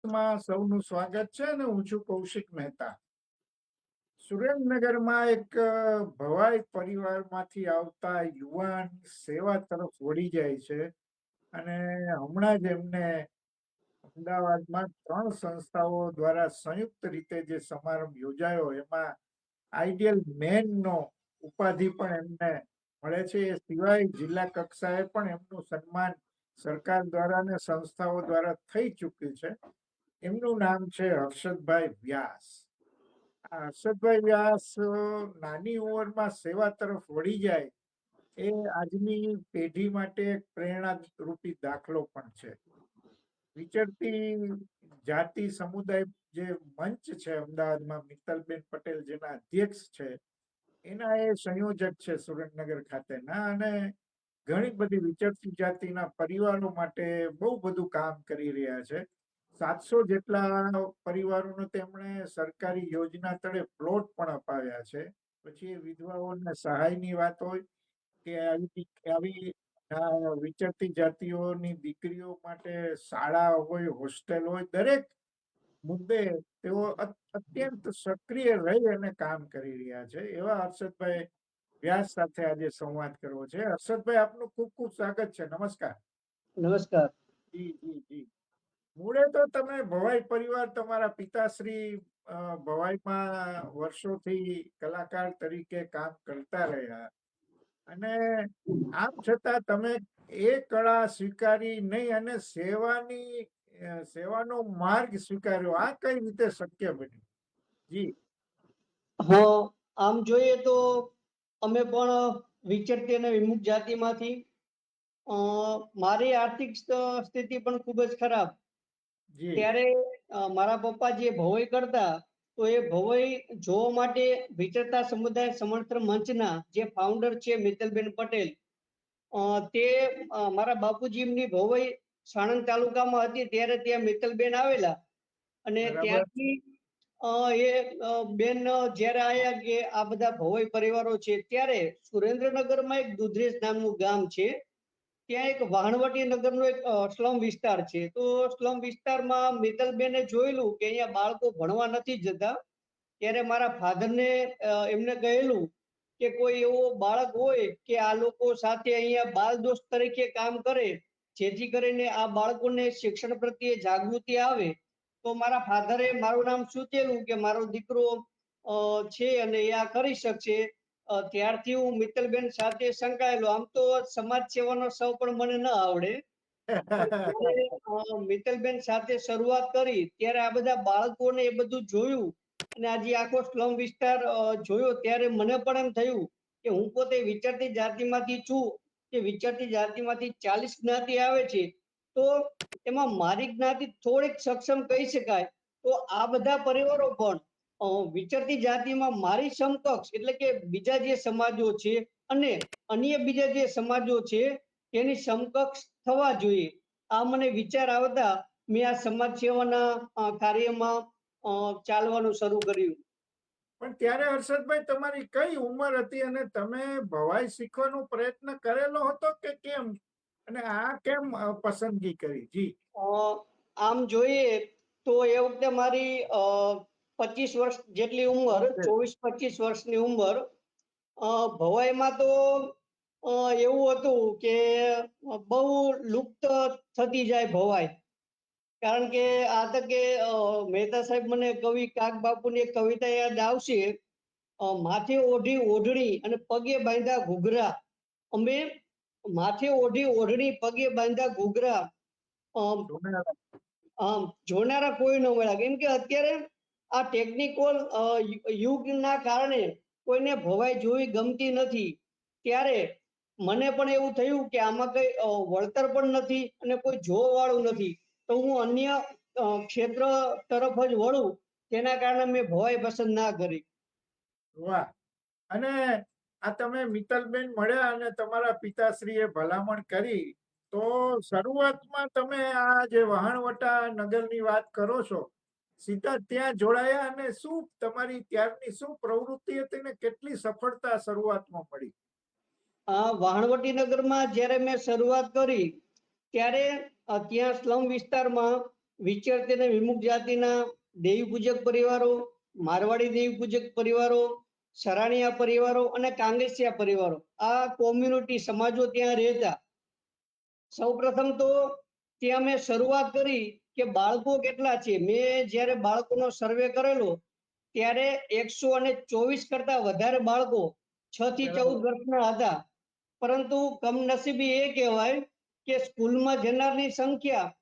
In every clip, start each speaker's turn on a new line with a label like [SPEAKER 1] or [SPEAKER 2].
[SPEAKER 1] માં સૌનું સ્વાગત છે અને હું છું કૌશિક મહેતા. સુરેન્દ્રનગરમાં એક ભવાઈ પરિવારમાંથી આવતા યુવાન સેવા તરફ વળી જાય છે અને હમણાં જ એમને અમદાવાદમાં 3 સંસ્થાઓ દ્વારા સંયુક્ત રીતે જે સમારંભ યોજાયો એમાં આઈડિયલ મેનનો ઉપાધિ પણ એમને મળે છે. એ સિવાય જિલ્લા કક્ષાએ પણ એમનું સન્માન સરકાર દ્વારા અને સંસ્થાઓ દ્વારા થઈ ચૂક્યું છે. એમનું નામ છે હર્ષદભાઈ વ્યાસ. આ હર્ષદભાઈ વ્યાસ નાની ઉંમરમાં સેવા તરફ વળી જાય એ આજની પેઢી માટે એક પ્રેરણા રૂપી દાખલો પણ છે. વિચરતી જાતિ સમુદાય જે મંચ છે અમદાવાદમાં, મિત્તલબેન પટેલ જેના અધ્યક્ષ છે, એના એ સંયોજક છે સુરેન્દ્રનગર ખાતેના, અને ઘણી બધી વિચરતી જાતિના પરિવારો માટે બહુ બધું કામ કરી રહ્યા છે. 700 જેટલા પરિવારોને તેમણે સરકારી યોજના તળે પ્લોટ પણ અપાવ્યા છે. પછી એ વિધવાઓને સહાયની વાત હોય કે આવી વિચરતી જાતિઓની દીકરીઓ માટે શાળા હોય, હોસ્ટેલ હોય, દરેક મુદ્દે તેઓ અત્યંત સક્રિય રહી અને કામ કરી રહ્યા છે. એવા હર્ષદભાઈ વ્યાસ સાથે આજે સંવાદ કરવો છે. હર્ષદભાઈ, આપનું ખૂબ ખૂબ સ્વાગત છે. નમસ્કાર.
[SPEAKER 2] નમસ્કાર.
[SPEAKER 1] જી જી જી. મૂળે તો તમે ભવાઈ પરિવાર, તમારા પિતાશ્રી ભવાઈમાં વર્ષોથી કલાકાર તરીકે કામ કરતા રહ્યા, અને આમ છતાં તમે એ કળા સ્વીકારી નહીં અને સેવાનો માર્ગ સ્વીકાર્યો. આ કઈ રીતે શક્ય બન્યું? જી.
[SPEAKER 2] હા, આમ જોઈએ તો અમે પણ વિચરતી અને વિમુખ જાતિમાંથી, મારી આર્થિક સ્થિતિ પણ ખૂબ જ ખરાબ. ત્યારે મારા પપ્પા જે ભવાઈ કરતા, તો એ ભવાઈ જોવા માટે વિચરતા સમુદાય સમર્થન મંચના જે ફાઉન્ડર છે મિત્તલબેન પટેલ, તે મારા બાપુજીની ભવાઈ સાણંદ તાલુકામાં હતી ત્યારે ત્યાં મિત્તલબેન આવેલા, અને ત્યાંથી એ બેન જ્યારે આયા કે આ બધા ભવાઈ પરિવારો છે, ત્યારે સુરેન્દ્રનગરમાં એક દુધરેજ નામનું ગામ છે, ત્યાં એક વાહણવટી નગરનો એક સ્લમ વિસ્તાર છે. તો સ્લમ વિસ્તારમાં મિત્તલબેને જોયેલું કે અહીંયા બાળકો ભણવા નથી જતા. ત્યારે મારા ફાધરને એમને કહેલું કે કોઈ એવો બાળક હોય કે આ લોકો સાથે અહીંયા બાલ દોસ્ત તરીકે કામ કરે, જેથી કરીને આ બાળકોને શિક્ષણ પ્રત્યે જાગૃતિ આવે. તો મારા ફાધરે મારું નામ સૂચેલું કે મારો દીકરો છે અને એ આ કરી શકશે. ત્યારથી હું મિત્તલબેન સાથે સંકળાયેલો. આમ તો સમાજ સેવાનો સૌ પણ મને ન આવડે, પણ મિત્તલબેન સાથે શરૂઆત કરી ત્યારે આ બધા બાળકોને એ બધું જોયું, અને આજે આખો સ્લમ વિસ્તાર જોયો ત્યારે મને પણ એમ થયું કે હું પોતે વિચરતી જાતિમાંથી છું, કે વિચરતી જાતિમાંથી 40 જ્ઞાતિ આવે છે, તો એમાં મારી જ્ઞાતિ થોડીક સક્ષમ કહી શકાય. તો આ બધા પરિવારો પણ વિચરતી જાતિમાં મારી સમકક્ષ, એટલે કે બીજા જે સમાજો છે અને અન્ય બીજા જે સમાજો છે તેની સમકક્ષ થવા જોઈએ. આ મને વિચાર આવતા મેં આ સમાજ સેવાના કાર્યમાં ચાલવાનું શરૂ કર્યું.
[SPEAKER 1] પણ ત્યારે હર્ષદભાઈ તમારી કઈ ઉંમર હતી અને તમે ભવાઈ શીખવાનો પ્રયત્ન કરેલો હતો કે કેમ, અને આ કેમ પસંદગી કરી? જી.
[SPEAKER 2] આમ જોઈએ તો એ વખતે મારી 25 વર્ષ જેટલી ઉંમર, 24-25 વર્ષની ઉંમર. ભવાઈમાં તો એવું હતું કે બહુ લુપ્ત થતી જાય ભવાઈ, કારણ કે આ તકે મહેતા સાહેબ મને કવિ કાગ બાપુની એક કવિતા યાદ આવશે, માથે ઓઢી ઓઢણી અને પગે બાંધ્યા ઘૂઘરા. અમે માથે ઓઢી ઓઢણી પગે બાંધ્યા ઘૂઘરા, જોનારા કોઈ ન મળ્યા. કેમ કે અત્યારે આ ટેકનિકલ યુગના કારણે કોઈને ભવાઈ જોવી ગમતી નથી. ત્યારે મને પણ એવું થયું કે આમાં કઈ વળતર પણ નથી અને કોઈ જોવા વાળું નથી, તો હું અન્ય ક્ષેત્ર તરફ જ વળું. તેના કારણે મેં ભવાઈ પસંદ ના કરી.
[SPEAKER 1] વાહ. અને આ તમે મિત્તલબેન મળ્યા અને તમારા પિતાશ્રીએ ભલામણ કરી, તો શરૂઆતમાં તમે આ જે વહાણવટા નગરની વાત કરો છો, સીધા ત્યાં જોડાયા, અને શું તમારી ત્યારની શું પ્રવૃત્તિ હતી ને કેટલી સફળતા શરૂઆતમાં મળી?
[SPEAKER 2] વાહણવટી નગરમાં જ્યારે મેં શરૂઆત કરી ત્યારે ત્યાં સ્લમ વિસ્તારમાં વિચરતી અને વિમુખ જાતિના દેવી પૂજક પરિવારો, મારવાડી દેવી પૂજક પરિવારો, સરાણીયા પરિવારો અને કાંગેસિયા પરિવારો, આ કોમ્યુનિટી સમાજો ત્યાં રહેતા. સૌપ્રથમ તો ત્યાં મેં શરૂઆત કરી કે બાળકો કેટલા છે. મેં જ્યારે બાળકોનો સર્વે કરેલો ત્યારે 124 કરતા વધારે બાળકો 6 થી 14 વર્ષના હતા. પરંતુ કમનસીબી એ કહેવાય કે સ્કૂલમાં જનારની સંખ્યા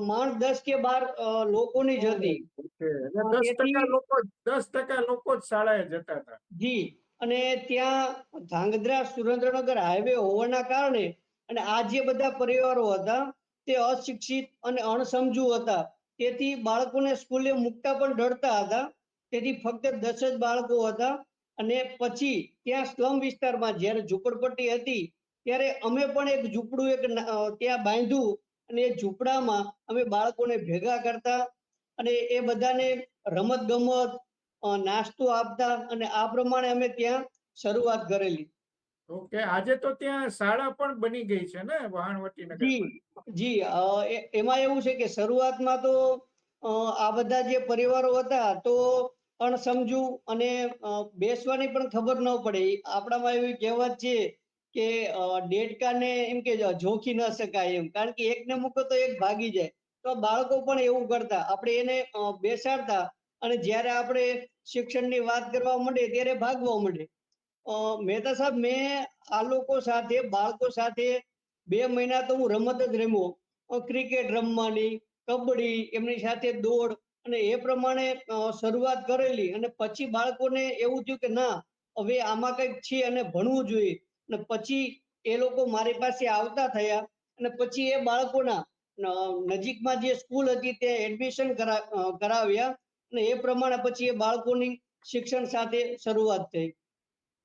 [SPEAKER 2] માંડ 10 કે 12 લોકોની જ હતી.
[SPEAKER 1] એટલે 10% લોકો જ શાળાએ જતા હતા.
[SPEAKER 2] જી, અને ત્યાં ધાંગધ્રા સુરેન્દ્રનગર હાઈવે હોવાના કારણે અને આ જે બધા પરિવારો હતા તે અશિક્ષિત અને અણસમજુ હતા. તેથી બાળકોને સ્કૂલે મૂકતા પણ ડરતા હતા. તેથી ફક્ત 10 જ બાળકો હતા. અને પછી ત્યાં સ્લમ વિસ્તારમાં જ્યારે ઝૂંપડપટ્ટી હતી ત્યારે અમે પણ એક ઝૂંપડું ત્યાં બાંધ્યું અને એ ઝૂંપડામાં અમે બાળકોને ભેગા કરતા અને એ બધાને રમત ગમત નાસ્તો આપતા અને આ પ્રમાણે અમે ત્યાં શરૂઆત કરેલી.
[SPEAKER 1] ઓકે, આજે તો ત્યાં શાળા પણ બની ગઈ છે ને વહાણવટી નગરમાં?
[SPEAKER 2] જી, એમાં એવું છે કે શરૂઆતમાં તો આ બધા જે પરિવારો હતા તો અણસમજુ અને બેસવાની પણ ખબર ન પડે. આપણામાં એવી કહેવત છે કે દેડકાને એમ કે જોખી ન શકાય એમ, કારણ કે એકને મૂકો તો એક ભાગી જાય. તો બાળકો પણ એવું કરતા. આપણે એને બેસાડતા અને જ્યારે આપણે શિક્ષણની વાત કરવા માંડે ત્યારે ભાગવા માંડે. મહેતા સાહેબ, મેં આ લોકો સાથે, બાળકો સાથે 2 મહિના તો હું રમત જ રમ્યો. ક્રિકેટ રમવાની, કબડ્ડી, એમની સાથે દોડ અને એ પ્રમાણે શરૂઆત કરેલી. અને પછી બાળકોને એવું થયું કે ના, હવે આમાં કંઈક છે અને ભણવું જોઈએ. અને પછી એ લોકો મારી પાસે આવતા થયા અને પછી એ બાળકોના નજીકમાં જે સ્કૂલ હતી તે એડમિશન કરાવ્યા અને એ પ્રમાણે પછી એ બાળકોની શિક્ષણ સાથે શરૂઆત થઈ.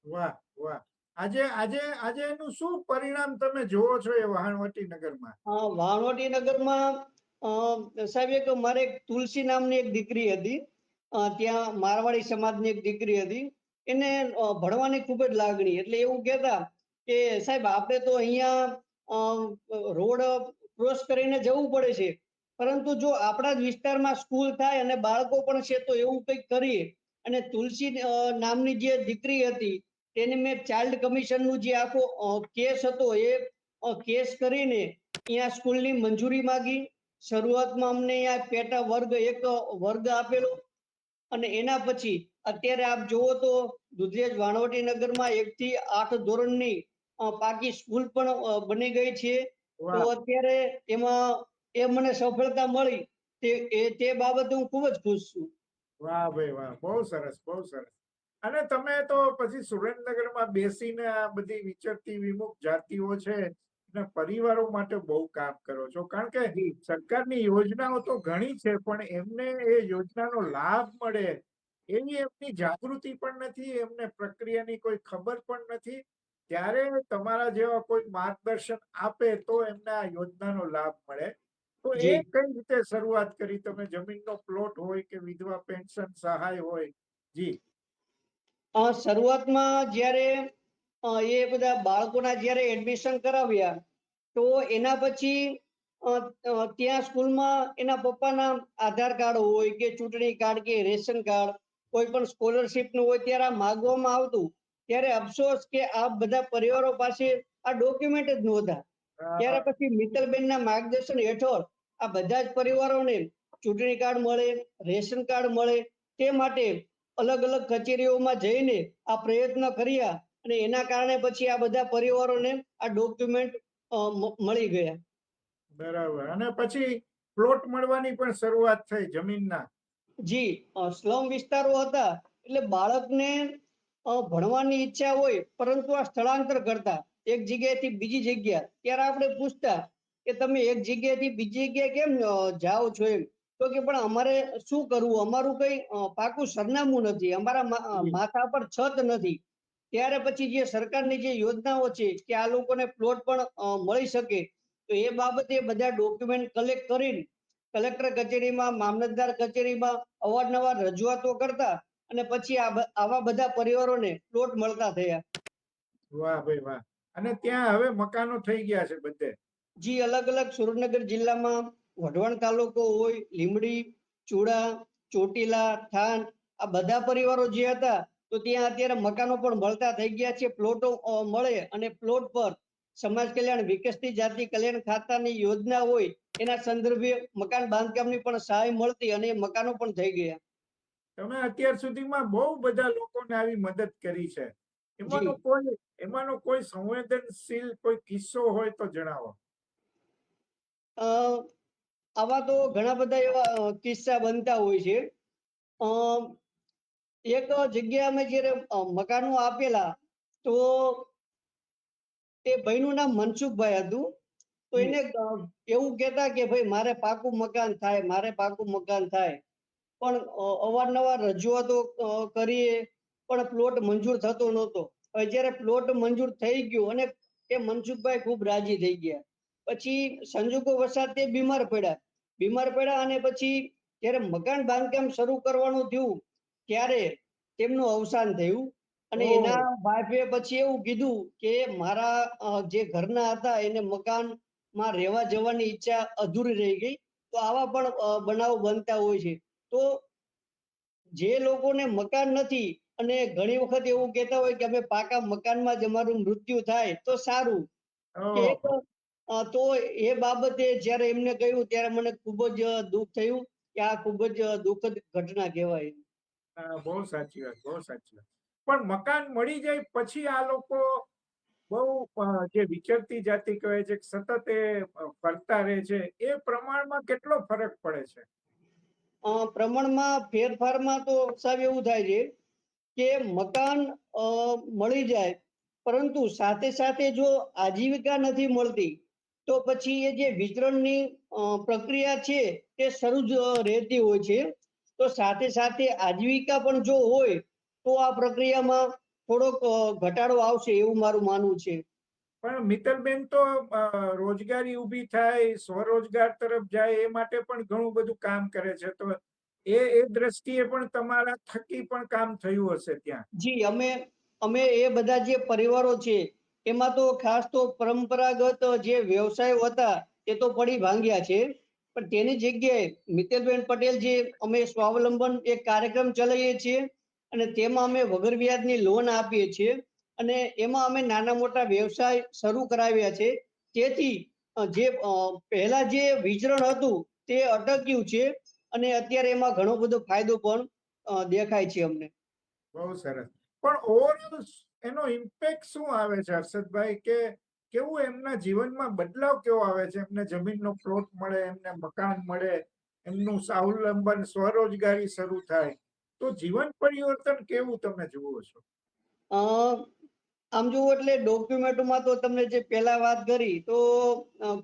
[SPEAKER 1] વાહ વાહ. આજે આજે આજે એનું શું પરિણામ તમે જોવો છો એ વહાણવટી નગરમાં?
[SPEAKER 2] વહાણવટી નગરમાં સાહેબ, એક મારે તુલસી નામની એક દીકરી હતી. ત્યાં મારવાડી સમાજની એક દીકરી હતી. એને ભણવાની ખૂબ જ લાગણી. એટલે એવું કહેતા કે સાહેબ, આપણે તો અહીંયા રોડ ક્રોસ કરીને જવું પડે છે, પરંતુ જો આપણા જ વિસ્તારમાં સ્કૂલ થાય અને બાળકો પણ છે તો એવું કંઈક કરીએ. અને તુલસી નામની જે દીકરી હતી તેને મેં ચાઇલ્ડ કમિશનનું જે આખો કેસ હતો એ કેસ કરીને અહીંયા સ્કૂલની મંજૂરી માંગી. શરૂઆતમાં અમને અહીંયા પેટા એક વર્ગ આપેલો અને એના પછી અત્યારે આપ જોવો તો દુધરેજ વાણવટી નગરમાં 1 થી 8 ધોરણની પાકી સ્કૂલ પણ બની ગઈ છે. તો અત્યારે એમાં એ મને સફળતા મળી તે બાબતે હું ખૂબ જ ખુશ છું.
[SPEAKER 1] વાહ ભાઈ વાહ, બહુ સરસ બહુ સરસ. અને તમે તો પછી સુરેન્દ્રનગરમાં બેસીને આ બધી વિચરતી વિમુખ જાતિઓ છે અને પરિવારો માટે બહુ કામ કરો છો. કારણ કે સરકારની યોજનાઓ તો ઘણી છે પણ એમને એ યોજનાનો લાભ મળે એની એમની જાગૃતિ પણ નથી, એમને પ્રક્રિયાની કોઈ ખબર પણ નથી. ત્યારે તમારા જેવા કોઈ માર્ગદર્શન આપે તો એમને આ યોજનાનો લાભ મળે. તો એ કઈ રીતે શરૂઆત કરી તમે? જમીનનો પ્લોટ હોય કે વિધવા પેન્શન સહાય હોય? જી.
[SPEAKER 2] શરૂઆતમાં જ્યારે એ બધા બાળકોના જ્યારે એડમિશન કરાવ્યા તો એના પછી ત્યાં સ્કૂલમાં એના પપ્પાના આધાર કાર્ડ હોય કે ચૂંટણી કાર્ડ કે રેશન કાર્ડ, કોઈ પણ સ્કોલરશીપનું હોય ત્યારે આ માગવામાં આવતું. ત્યારે અફસોસ કે આ બધા પરિવારો પાસે આ ડોક્યુમેન્ટ જ નહોતા. ત્યારે પછી મિત્તલબેનના માર્ગદર્શન હેઠળ આ બધા જ પરિવારોને ચૂંટણી કાર્ડ મળે, રેશન કાર્ડ મળે, તે માટે અલગ અલગ કચેરીઓમાં જઈને આ પ્રયત્ન કર્યા અને એના કારણે પછી આ બધા પરિવારોને આ ડોક્યુમેન્ટ મળી ગયા.
[SPEAKER 1] બરાબર. અને પછી પ્લોટ મળવાની પણ શરૂઆત થઈ જમીનના?
[SPEAKER 2] જી, સ્લમ વિસ્તારો હતા એટલે બાળકને ભણવાની ઈચ્છા હોય પરંતુ આ સ્થળાંતર કરતા એક જગ્યાએથી બીજી જગ્યા. ત્યારે આપણે પૂછતા કે તમે એક જગ્યાએથી બીજી જગ્યાએ કેમ જાઓ છો એમ. તો કે પણ અમારે શું કરવું, અમારું કઈ પાકું સરનામું નથી, અમારા માથા પર છત નથી. ત્યારે પછી જે સરકારની જે યોજનાઓ છે કે આ લોકોને પ્લોટ પણ મળી શકે તો એ બાબતે બધા ડોક્યુમેન્ટ કલેક્ટ કરીને કલેક્ટર કચેરીમાં, મામલતદાર કચેરીમાં અવારનવાર રજૂઆતો કરતા અને પછી આવા બધા પરિવારોને પ્લોટ મળતા થયા.
[SPEAKER 1] વાહ ભાઈ વાહ. અને ત્યાં હવે મકાનો થઈ ગયા છે બધે?
[SPEAKER 2] જી, અલગ અલગ સુરેન્દ્રનગર જિલ્લામાં વઢવાણ તાલુકો હોય, લીમડી, ચુડા, ચોટીલા, થાન, આ બધા પરિવારો જે હતા તો ત્યાં અત્યારે મકાનો પણ મળતા થઈ ગયા છે. પ્લોટો મળે અને પ્લોટ પર સમાજ કલ્યાણ વિકસતી જાતિ કલ્યાણ ખાતાની યોજના હોય એના સંદર્ભે મકાન બાંધકામની પણ સહાય મળતી અને મકાનો પણ થઈ ગયા.
[SPEAKER 1] તમે અત્યાર સુધીમાં બહુ બધા લોકોને આવી મદદ કરી છે.
[SPEAKER 2] જી
[SPEAKER 1] એમાંનો કોઈ સંવેદનશીલ કોઈ કિસ્સો હોય તો જણાવો.
[SPEAKER 2] અ, આવા તો ઘણા બધા એવા કિસ્સા બનતા હોય છે. અ, એક જગ્યાએ અમે જ્યારે મકાનો આપેલા તો તે ભાઈનું નામ મનસુખભાઈ હતું. તો
[SPEAKER 1] જી.
[SPEAKER 2] એને એવું કહેતા કે ભાઈ મારે પાકું મકાન થાય, મારે પાકું મકાન થાય. પણ અવારનવાર રજૂઆતો કરીએ પણ પ્લોટ મંજૂર થતો નહોતો. હવે જ્યારે પ્લોટ મંજૂર થઈ ગયો અને એ મનસુખભાઈ ખૂબ રાજી થઈ ગયા. પછી સંજોગો વસાત તે બીમાર પડ્યા અને પછી જ્યારે મકાન બાંધકામ શરૂ કરવાનું થયું ત્યારે તેમનું અવસાન થયું. અને
[SPEAKER 1] ઓહ.
[SPEAKER 2] એના વાઇફે પછી એવું કીધું કે મારા જે ઘરના હતા એને મકાનમાં રહેવા જવાની ઈચ્છા અધૂરી રહી ગઈ. તો આવા પણ બનાવો બનતા હોય છે. તો જે લોકોને મકાન નથી અને ઘણી વખત એવું કહેતા હોય કે અમે પાકા મકાનમાં જ અમારું મૃત્યુ થાય તો સારું. કે એક
[SPEAKER 1] ઓહ.
[SPEAKER 2] તો એ બાબતે જ્યારે એમને કહ્યું ત્યારે મને ખૂબ જ દુઃખ થયું કે આ ખૂબ જ દુઃખદ ઘટના કહેવાય.
[SPEAKER 1] બહુ સાચી વાત, બહુ સાચી વાત. પણ મકાન મળી જાય પછી આ લોકો બહુ જે વિચરતી જાતિ કહે છે કે સતત એ ફરતા રહે છે, એ પ્રમાણમાં કેટલો ફરક પડે છે?
[SPEAKER 2] પ્રમાણમાં ફેરફારમાં તો સાહેબ એવું થાય છે કે મકાન મળી જાય પરંતુ સાથે સાથે જો આજીવિકા નથી મળતી તો પછી એ જે વિતરણની પ્રક્રિયા છે તે શરૂ જ રહેતી હોય છે. તો સાથે સાથે આજીવિકા પણ જો હોય તો આ પ્રક્રિયામાં થોડોક ઘટાડો આવશે એવું મારું માનવું છે.
[SPEAKER 1] પણ મિત્તલબેન તો રોજગારી ઊભી થાય, સ્વરોજગાર તરફ જાય એ માટે પણ ઘણું બધું કામ કરે છે. તો એ દ્રષ્ટિએ પણ તમારા થકી પણ કામ થયું હશે ત્યાં.
[SPEAKER 2] જી અમે એ બધા જે પરિવારો છે એમાં તો ખાસ તો પરંપરાગત જે વ્યવસાયો હતા એ તો પડી ભાંગ્યા છે. પણ તેની જગ્યાએ મિત્તલબેન પટેલ જે અમે સ્વાવલંબન એક કાર્યક્રમ ચલાવીએ છીએ અને તેમાં અમે વગર વ્યાજની લોન આપીએ છીએ અને એમાં અમે નાના મોટા વ્યવસાય શરૂ કરાવ્યા છે. તેથી જે પહેલા જે વિચરણ હતું તે અટક્યું છે અને અત્યારે એમાં ઘણો બધો ફાયદો પણ દેખાય છે અમને.
[SPEAKER 1] બહુ સરસ. પણ ઓવરઓલ એનો ઇમ્પેક્ટ શું આવે છે હર્ષદભાઈ, કે કેવું એમના જીવનમાં બદલાવ કેવો આવે છે? એમને જમીનનો પ્લોટ મળે, એમને મકાન મળે, એમનું સ્વાવલંબન સ્વરોજગારી શરૂ થાય, તો જીવન પરિવર્તન કેવું તમે જુઓ છો?
[SPEAKER 2] અ, આમ જુઓ એટલે ડોક્યુમેન્ટમાં તો તમને જે પહેલા વાત કરી તો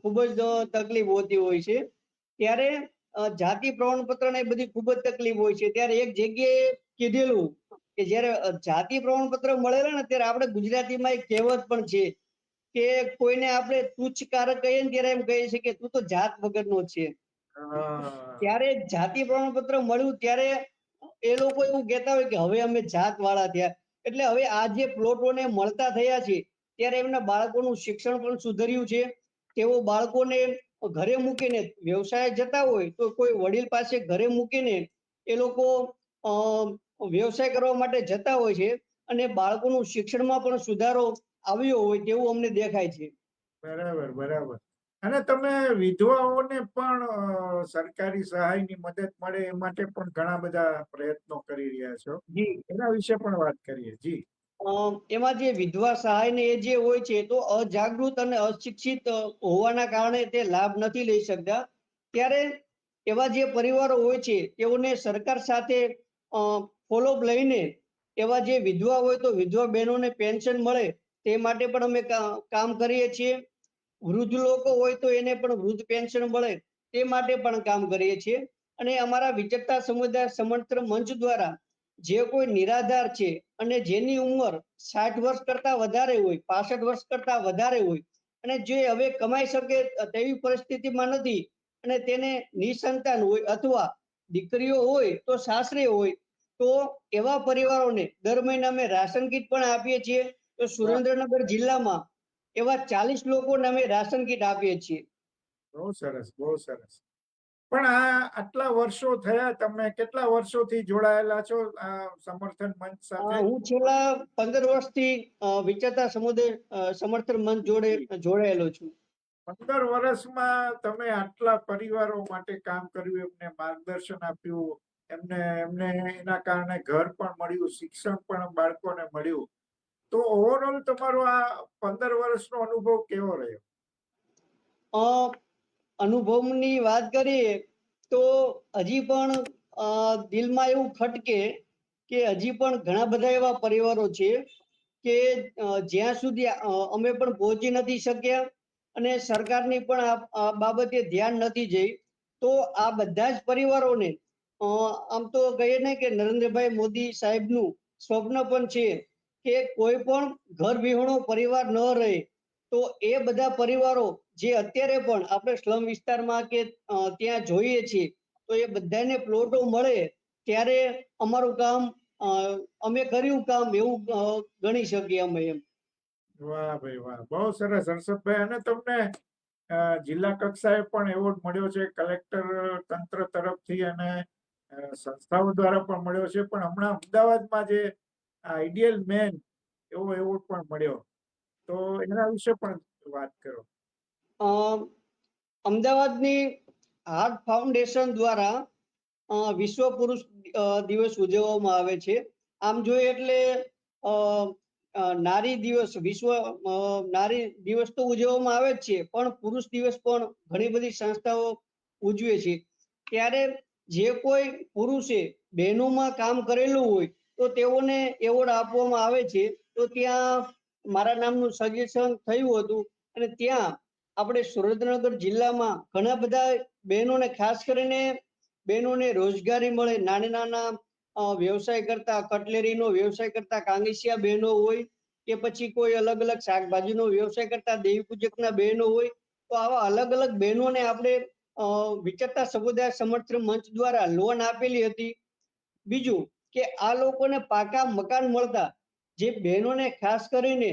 [SPEAKER 2] ખૂબ જ તકલીફ હોતી હોય છે. ત્યારે જાતિ પ્રમાણપત્ર ને એ બધી ખૂબ જ તકલીફ હોય છે. ત્યારે એક જગ્યાએ કીધેલું કે જ્યારે જાતિ પ્રમાણપત્ર મળેલા ને ત્યારે આપણે ગુજરાતીમાં એક કહેવત પણ છે કે કોઈને આપણે તુચ્છ કારક કહીએ ને ત્યારે એમ કહીએ છીએ કે તું તો જાત વગરનો છે.
[SPEAKER 1] હા.
[SPEAKER 2] ત્યારે જાતિ પ્રમાણપત્ર મળ્યું ત્યારે એ લોકો એવું કહેતા હોય કે હવે અમે જાત વાળા થયા. એટલે હવે આ જે પ્લોટોને મળતા થયા છે ત્યારે એમના બાળકોનું શિક્ષણ પણ સુધર્યું છે. તેઓ બાળકોને ઘરે મૂકીને વ્યવસાય જતા હોય તો કોઈ વડીલ પાસે ઘરે મૂકીને એ લોકો વ્યવસાય કરવા માટે જતા હોય છે અને બાળકોનું શિક્ષણમાં પણ સુધારો આવ્યો હોય તેવું અમને દેખાય છે.
[SPEAKER 1] બરાબર, બરાબર. અને તમે વિધવાઓને પણ સરકારી સહાયની મદદ મળે એ માટે પણ ઘણા બધા પ્રયત્નો કરી રહ્યા છો.
[SPEAKER 2] જી
[SPEAKER 1] એના વિશે પણ વાત કરીએ. જી.
[SPEAKER 2] એમાં જે વિધવા સહાય ને એ જે હોય છે તો અજાગૃત અને અશિક્ષિત હોવાના કારણે તે લાભ નથી લઈ શકતા. ત્યારે એવા જે પરિવારો હોય છે તેઓને સરકાર સાથે ફોલોઅપ લઈને એવા જે વિધવા હોય તો વિધવા બહેનોને પેન્શન મળે તે માટે પણ અમે કામ કરીએ છીએ. વૃદ્ધ લોકો હોય તો એને પણ વૃદ્ધ પેન્શન મળે તે માટે પણ કામ કરીએ છીએ. અને અમારા વિચરતા સમુદાય સમર્થન મંચ દ્વારા જે કોઈ નિરાધાર છે અને જેની ઉંમર 60 વર્ષ કરતા વધારે હોય, 65 વર્ષ કરતા વધારે હોય અને જે હવે કમાઈ શકે તેવી પરિસ્થિતિમાં નથી અને તેને નિસંતાન હોય અથવા દીકરીઓ હોય તો સાસરે હોય તો એવા પરિવારોને દર મહિને અમે રાશન કીટ પણ આપીએ છીએ. તો
[SPEAKER 1] વાહ,
[SPEAKER 2] સુરેન્દ્રનગર જિલ્લામાં એવા 40 લોકોને અમે રાશન કીટ આપીએ છીએ.
[SPEAKER 1] બહુ સરસ, બહુ સરસ. પણ આ આટલા વર્ષો થયા, તમે કેટલા વર્ષોથી જોડાયેલા છો આ સમર્થન મંચ સાથે?
[SPEAKER 2] હું છેલ્લા 15 વર્ષથી વિચરતા સમુદાય સમર્થન મંચ જોડે જોડાયેલો છું.
[SPEAKER 1] 15 વર્ષમાં તમે આટલા પરિવારો માટે કામ કર્યું, એમને માર્ગદર્શન આપ્યું, એમને એના કારણે ઘર પણ મળ્યું, શિક્ષણ પણ બાળકોને મળ્યું. તો ઓવરઓલ તમારો આ 15 વર્ષનો અનુભવ કેવો રહ્યો?
[SPEAKER 2] અ, અનુભવની વાત કરીએ તો હજી પણ દિલમાં એવું ખટકે કે હજી પણ ઘણા બધા એવા પરિવારો છે કે જ્યાં સુધી અમે પણ પહોંચી નથી શક્યા અને સરકારની પણ આ બાબતે ધ્યાન નથી જઈ. તો આ બધા જ પરિવારોને આમ તો કહીએ ને કે નરેન્દ્રભાઈ મોદી સાહેબનું સ્વપ્ન પણ છે કે કોઈ પણ ઘર વિહોણો પરિવાર ન રહે. તો એ બધા પરિવારો જે અત્યારે પણ આપણે સ્લમ વિસ્તારમાં કે ત્યાં જોઈએ છીએ, તો એ બધાને પ્લોટો મળે ત્યારે અમારું કામ અમે કર્યું કામ એવું ગણી શકીએ અમે એમ.
[SPEAKER 1] વાહ ભાઈ વાહ, બહુ સરસ હર્ષદભાઈ. અને તમને જિલ્લા કક્ષાએ પણ એવોર્ડ મળ્યો છે કલેક્ટર તંત્ર તરફથી, અને સંસ્થાઓ દ્વારા પણ મળ્યો છે. પણ હમણાં અમદાવાદમાં જે આઈડિયલ મેન એવો એવોર્ડ પણ મળ્યો, તો એના વિશે પણ વાત કરો.
[SPEAKER 2] અ, અમદાવાદની હાર્ટ ફાઉન્ડેશન દ્વારા વિશ્વ પુરુષ દિવસ ઉજવવામાં આવે છે. આમ જોઈએ એટલે નારી દિવસ, વિશ્વ નારી દિવસ તો ઉજવવામાં આવે જ છે, પણ પુરુષ દિવસ પણ ઘણી બધી સંસ્થાઓ ઉજવે છે. ત્યારે જે કોઈ પુરુષે બહેનોમાં કામ કરેલું હોય તો તેઓને એવોર્ડ આપવામાં આવે છે. તો ત્યાં મારા નામનું સજેશન થયું હતું અને ત્યાં આપણે સુરેન્દ્રનગર જિલ્લામાં ઘણા બધા બહેનોને, ખાસ કરીને બહેનોને રોજગારી મળે. નાના નાના વ્યવસાય કરતા, કટલેરીનો વ્યવસાય કરતા કાંગસિયા બહેનો હોય કે પછી કોઈ અલગ અલગ શાકભાજીનો વ્યવસાય કરતા દેવી પૂજકના બહેનો હોય, તો આવા અલગ અલગ બહેનોને આપણે વિચરતા સમુદાય સમર્થન મંચ દ્વારા લોન આપેલી હતી. બીજું કે આ લોકોને પાકા મકાન મળતા, જે બહેનોને ખાસ કરીને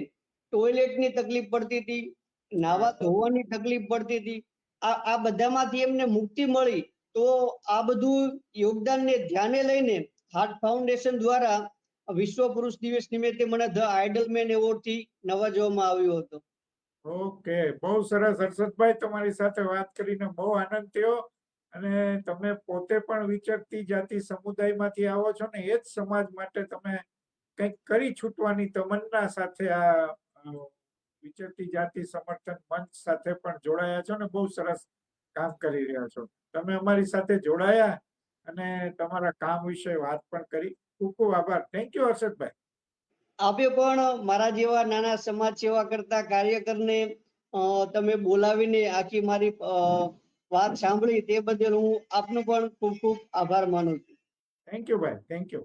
[SPEAKER 2] ટોયલેટની તકલીફ પડતી હતી, નાવા ધોવાની તકલીફ પડતી હતી, આ બધામાંથી એમને મુક્તિ મળી. તો આ બધું યોગદાનને ધ્યાને લઈને હાર્ટ ફાઉન્ડેશન દ્વારા વિશ્વ પુરુષ દિવસ નિમિત્તે મને ધ આઇડલ મેન એવોર્ડ થી નવાજવામાં આવ્યો હતો.
[SPEAKER 1] ઓકે, બહુ સરસ હર્ષદભાઈ, તમારી સાથે વાત કરીને બહુ આનંદ થયો. અને તમે પોતે પણ વિચરતી જાતિ સમુદાયમાંથી આવો છો ને, એ જ સમાજ માટે તમે કંઈક કરી છૂટવાની તમન્ના સાથે આ વિચરતી જાતિ સમર્થન મંચ સાથે પણ જોડાયા છો ને, બહુ સરસ કામ કરી રહ્યા છો. તમે અમારી સાથે જોડાયા અને તમારા કામ વિશે વાત પણ કરી. ખૂબ ખૂબ આભાર. Thank you Harshadbhai.
[SPEAKER 2] આપે પણ મારા જેવા નાના સમાજ સેવા કરતા કાર્યકરને તમે બોલાવીને આખી મારી વાત સાંભળી તે બદલ હું આપનો પણ ખૂબ ખૂબ આભાર માનું છું.
[SPEAKER 1] થેન્ક યુ ભાઈ, થેન્ક યુ.